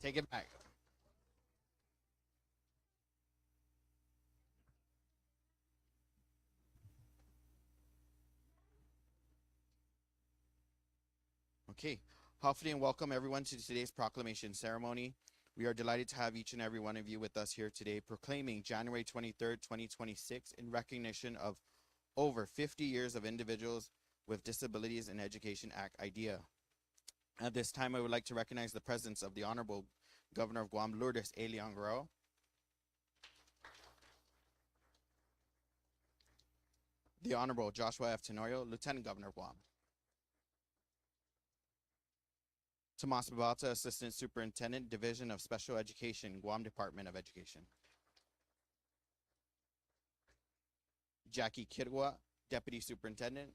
Take it back. Okay. Hopefully and welcome everyone to today's proclamation ceremony. We are delighted to have each and every one of you with us here today, proclaiming January 23rd, 2026 in recognition of over 50 years of Individuals with Disabilities in Education Act idea. At this time, I would like to recognize the presence of the Honorable Governor of Guam, Lourdes A. Leon-Guerrero, the Honorable Joshua F. Tenorio, Lieutenant Governor of Guam, Tomas Babalta, Assistant Superintendent, Division of Special Education, Guam Department of Education, Jackie Kirwa, Deputy Superintendent,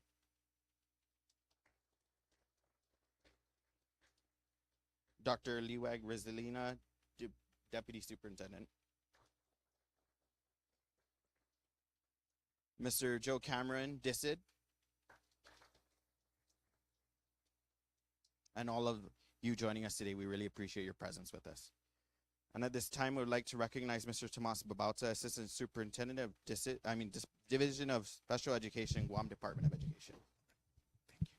Dr. Liwag Rizalina, Deputy Superintendent, Mr. Joe Cameron, DISID, and all of you joining us today. We really appreciate your presence with us. And at this time, we would like to recognize Mr. Tomas Babalta, Assistant Superintendent of Division of Special Education, Guam Department of Education. Thank you.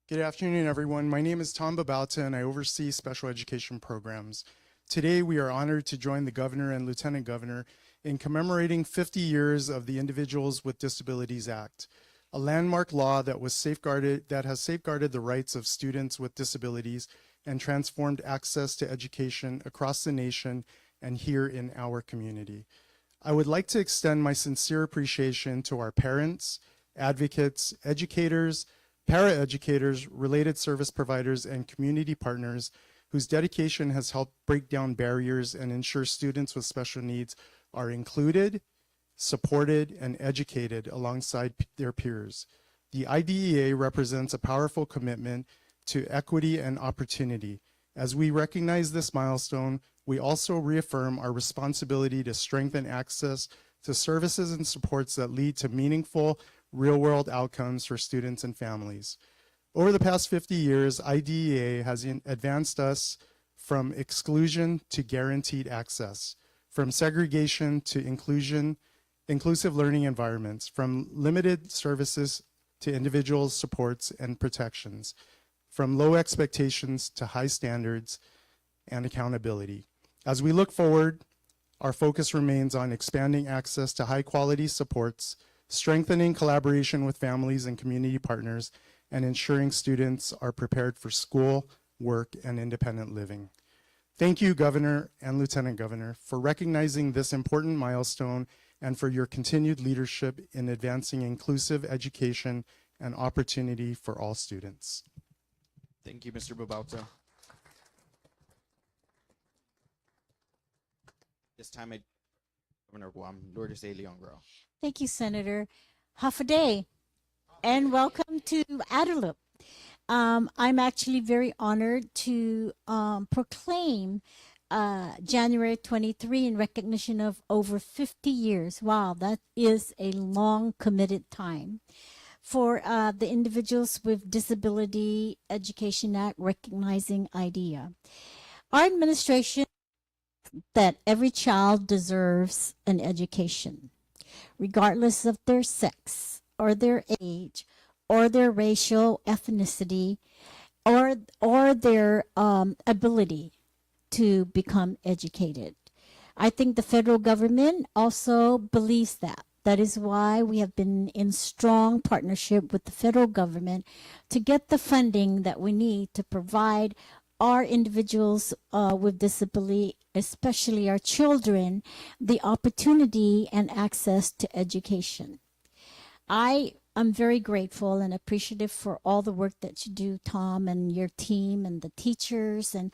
Good afternoon, everyone. My name is Tom Babalta, and I oversee special education programs. Today, we are honored to join the Governor and Lieutenant Governor in commemorating 50 years of the Individuals with Disabilities Act, a landmark law that has safeguarded the rights of students with disabilities and transformed access to education across the nation and here in our community. I would like to extend my sincere appreciation to our parents, advocates, educators, paraeducators, related service providers, and community partners whose dedication has helped break down barriers and ensure students with special needs are included, supported, and educated alongside their peers. The IDEA represents a powerful commitment to equity and opportunity. As we recognize this milestone, we also reaffirm our responsibility to strengthen access to services and supports that lead to meaningful, real-world outcomes for students and families. Over the past 50 years, IDEA has advanced us from exclusion to guaranteed access, from segregation to inclusive learning environments, from limited services to individual supports and protections, from low expectations to high standards and accountability. As we look forward, our focus remains on expanding access to high-quality supports, strengthening collaboration with families and community partners, and ensuring students are prepared for school, work, and independent living. Thank you, Governor and Lieutenant Governor, for recognizing this important milestone and for your continued leadership in advancing inclusive education and opportunity for all students. Thank you, Mr. Babalta. This time, Governor of Guam, Lourdes A. Leon-Guerrero. Thank you, Senator. Hafaday, and welcome to Adelup. I'm actually very honored to proclaim January 23 in recognition of over 50 years. Wow, that is a long committed time for the Individuals with Disability Education Act recognizing IDEA. Our administration that every child deserves an education, regardless of their sex or their age or their racial ethnicity or their ability to become educated. I think the federal government also believes that. That is why we have been in strong partnership with the federal government to get the funding that we need to provide our individuals with disability, especially our children, the opportunity and access to education. I'm very grateful and appreciative for all the work that you do, Tom, and your team and the teachers. And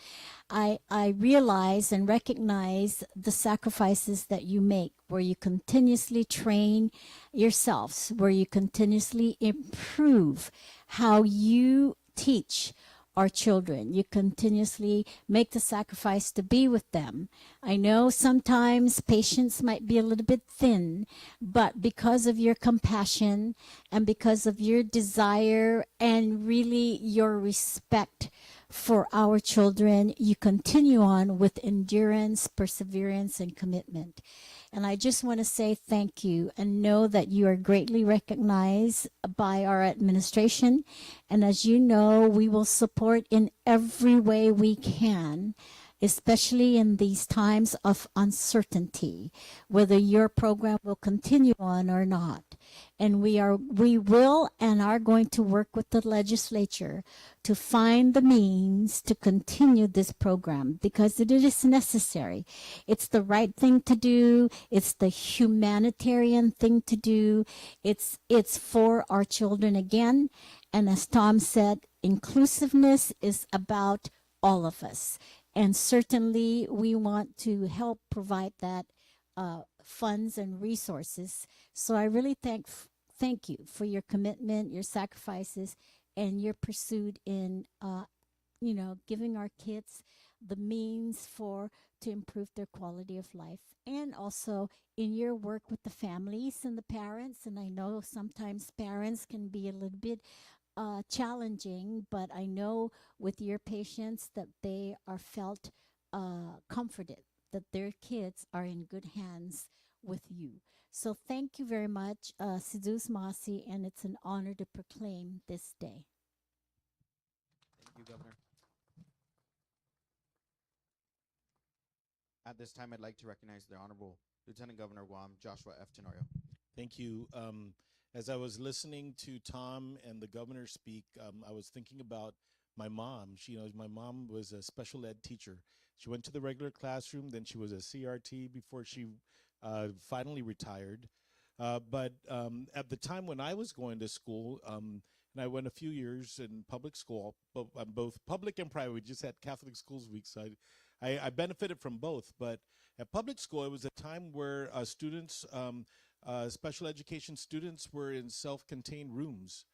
I realize and recognize the sacrifices that you make, where you continuously train yourselves, where you continuously improve how you teach our children. You continuously make the sacrifice to be with them. I know sometimes patience might be a little bit thin, but because of your compassion and because of your desire and really your respect for our children, you continue on with endurance, perseverance, and commitment. And I just want to say thank you and know that you are greatly recognized by our administration. And as you know, we will support in every way we can, especially in these times of uncertainty, whether your program will continue on or not. And we will and are going to work with the legislature to find the means to continue this program because it is necessary. It's the right thing to do. It's the humanitarian thing to do. It's for our children again. And as Tom said, inclusiveness is about all of us. And certainly we want to help provide that funds and resources. So I really thank you for your commitment, your sacrifices, and your pursuit in giving our kids the means for to improve their quality of life, and also in your work with the families and the parents. And I know sometimes parents can be a little bit challenging, but I know with your patients that they are felt comforted that their kids are in good hands with you. So thank you very much, Sidus Masi, and it's an honor to proclaim this day. Thank you, Governor. At this time, I'd like to recognize the Honorable Lieutenant Governor Guam, Joshua F. Tenorio. Thank you. As I was listening to Tom and the governor speak, I was thinking about my mom. My mom was a special ed teacher. She went to the regular classroom, then she was a CRT before she finally retired. But at the time when I was going to school, and I went a few years in public school, both public and private. We just had Catholic Schools Week, so I benefited from both. But at public school, it was a time where students, special education students, were in self-contained rooms.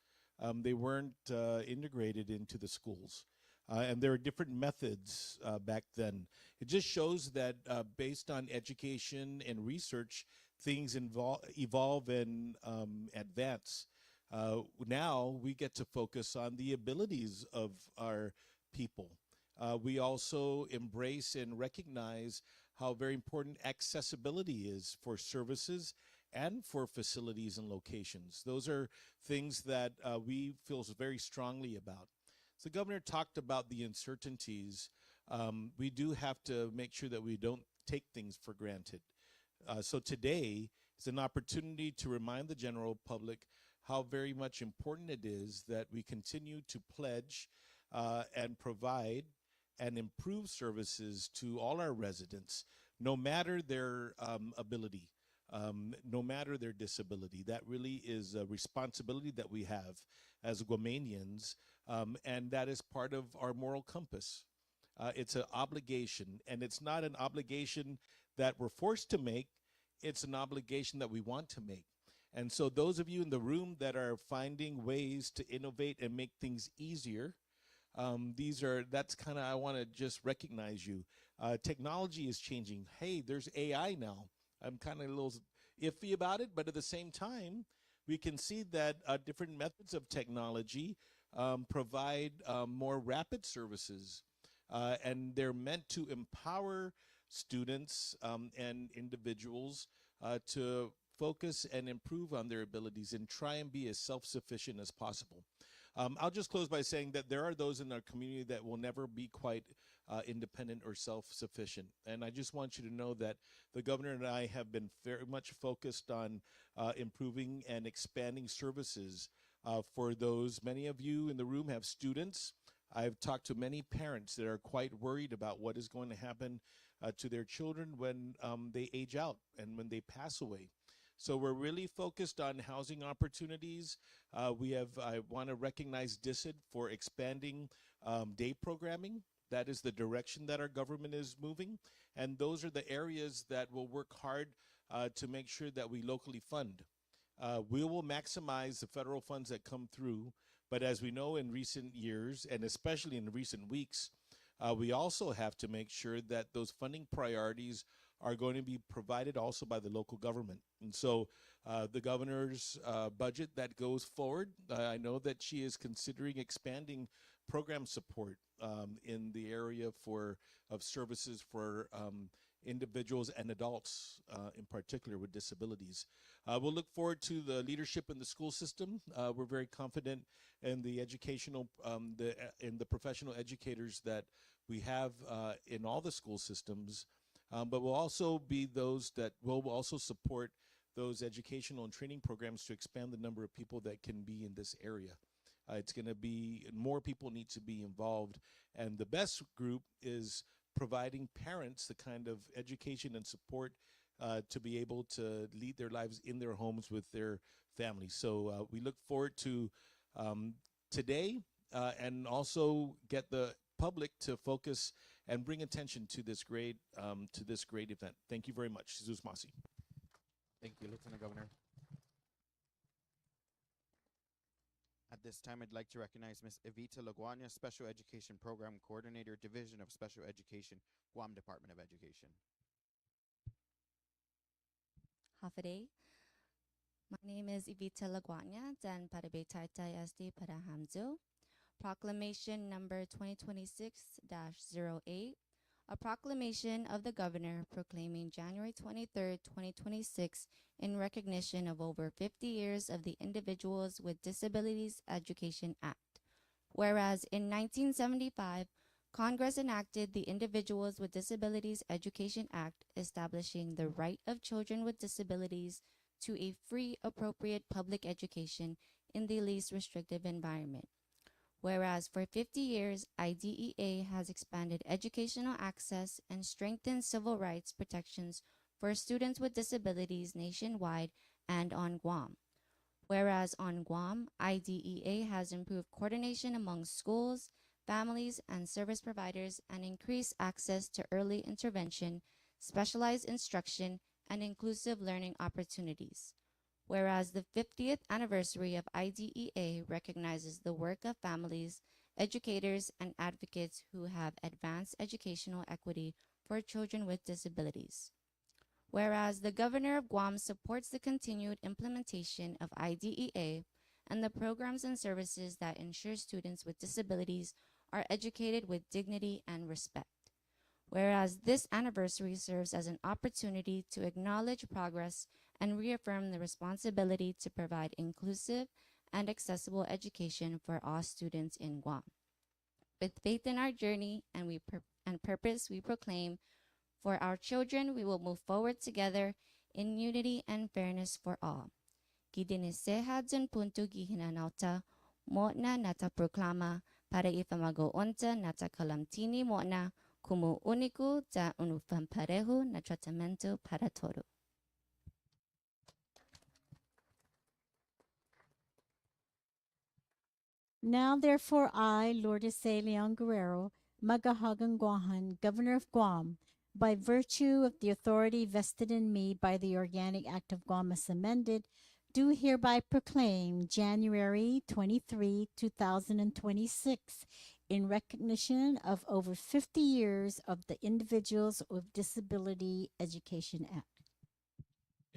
They weren't integrated into the schools. And there were different methods back then. It just shows that based on education and research, things evolve and advance. Now we get to focus on the abilities of our people. We also embrace and recognize how very important accessibility is for services and for facilities and locations. Those are things that we feel very strongly about. So the governor talked about the uncertainties. We do have to make sure that we don't take things for granted. So today is an opportunity to remind the general public how very much important it is that we continue to pledge and provide and improve services to all our residents, no matter their ability, no matter their disability. That really is a responsibility that we have as Guamanians, and that is part of our moral compass. It's an obligation, and it's not an obligation that we're forced to make. It's an obligation that we want to make. And so those of you in the room that are finding ways to innovate and make things easier, that's kind of, I want to just recognize you. Technology is changing. Hey, there's AI now. I'm kind of a little iffy about it, but at the same time, we can see that different methods of technology provide more rapid services, and they're meant to empower students and individuals to focus and improve on their abilities and try and be as self-sufficient as possible. I'll just close by saying that there are those in our community that will never be quite independent or self-sufficient. And I just want you to know that the governor and I have been very much focused on improving and expanding services for those. Many of you in the room have students. I've talked to many parents that are quite worried about what is going to happen to their children when they age out and when they pass away. So we're really focused on housing opportunities. I want to recognize DISID for expanding day programming. That is the direction that our government is moving. And those are the areas that we'll work hard to make sure that we locally fund. We will maximize the federal funds that come through, But as we know in recent years, and especially in recent weeks, we also have to make sure that those funding priorities are going to be provided also by the local government. And so the governor's budget that goes forward, I know that she is considering expanding program support in the area of services for individuals and adults in particular with disabilities. We'll look forward to the leadership in the school system. We're very confident in the in the professional educators that we have in all the school systems, but we'll also be those that will also support those educational and training programs to expand the number of people that can be in this area. It's going to be more people need to be involved, and the best group is providing parents the kind of education and support to be able to lead their lives in their homes with their families. So we look forward to today and also get the public to focus and bring attention to this great event. Thank you very much. Jesus Masi. Thank you, Lieutenant Governor. At this time, I'd like to recognize Ms. Evita Laguana, Special Education Program Coordinator, Division of Special Education, Guam Department of Education. Hafaday. My name is Evita Laguanya dan pada Betaitai SD pada Hamzo. Proclamation number 2026-08. A proclamation of the governor proclaiming January 23rd, 2026 in recognition of over 50 years of the Individuals with Disabilities Education Act. Whereas in 1975, Congress enacted the Individuals with Disabilities Education Act, establishing the right of children with disabilities to a free, appropriate public education in the least restrictive environment. Whereas for 50 years, IDEA has expanded educational access and strengthened civil rights protections for students with disabilities nationwide and on Guam. Whereas on Guam, IDEA has improved coordination among schools, families, and service providers and increased access to early intervention, specialized instruction, and inclusive learning opportunities. Whereas the 50th anniversary of IDEA recognizes the work of families, educators, and advocates who have advanced educational equity for children with disabilities. Whereas the Governor of Guam supports the continued implementation of IDEA and the programs and services that ensure students with disabilities are educated with dignity and respect. Whereas this anniversary serves as an opportunity to acknowledge progress and reaffirm the responsibility to provide inclusive and accessible education for all students in Guam. With faith in our journey and purpose, we proclaim, for our children, we will move forward together in unity and fairness for all. Gidiniseha dun punto gihinanauta, mo nata proklama, para ifamagoonta nata kalamtini mo como único da un parejo na tratamento para todo. Now, therefore, I, Lourdes Leon Guerrero, Magahagan Guahan, Governor of Guam, by virtue of the authority vested in me by the Organic Act of Guam as amended, do hereby proclaim January 23, 2026, in recognition of over 50 years of the Individuals with Disability Education Act.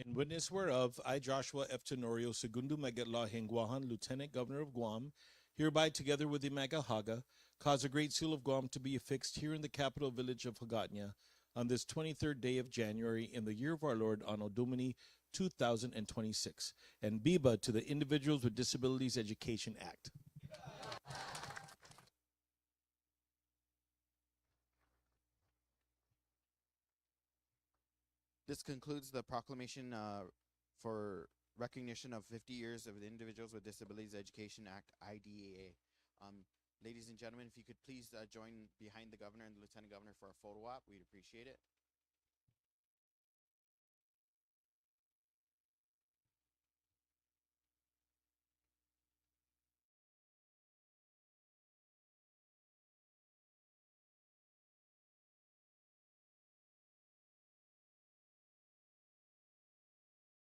In witness whereof, I, Joshua F. Tenorio, Segundo Magatla Henguahan, Lieutenant Governor of Guam, hereby, together with the Magahaga, cause a great seal of Guam to be affixed here in the capital village of Hagatna on this 23rd day of January in the year of our Lord, Anno Domini 2026, and Biba to the Individuals with Disabilities Education Act. This concludes the proclamation for recognition of 50 years of the Individuals with Disabilities Education Act, IDEA. Ladies and gentlemen, if you could please join behind the governor and the lieutenant governor for a photo op, we'd appreciate it.